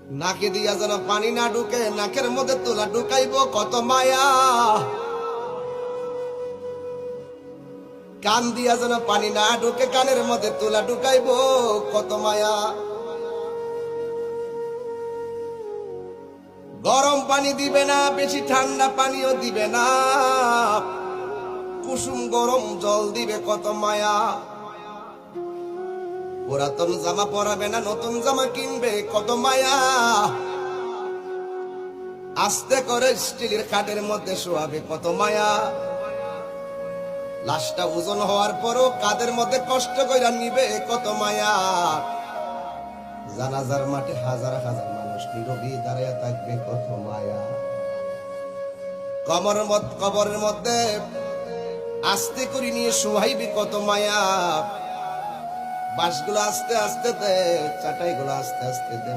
নাকে দিয়া যেন পানি না ঢুকে, নাকের মধ্যে তুলা ঢুকাইব কত মায়া। কান দিয়া যেন পানি না ঢুকে, কানের মধ্যে তুলা ঢুকাইব কত মায়া। গরম পানি দিবে না, বেশি ঠান্ডা পানিও দিবে না, কুসুম গরম জল দিবে কত মায়া। পুরাতন জামা পরাবে না, নতুন জামা কিনবে কত মায়া। আস্তে করে স্টিলের খাটের মধ্যে শোয়াবে কত মায়া। লাশটা ওজন হওয়ার পরও কাদের মধ্যে কষ্ট কইরা নিবে কত মায়া। জানাজার মাঠে হাজার হাজার মানুষ নীরবে দাঁড়িয়ে থাকবে কত মায়া। কবরের মধ্যে আস্তে করে নিয়ে শোয়াইবে কত মায়া। বাঁশগুলো আস্তে আস্তে দে, চাটাইগুলো আস্তে আস্তে দে।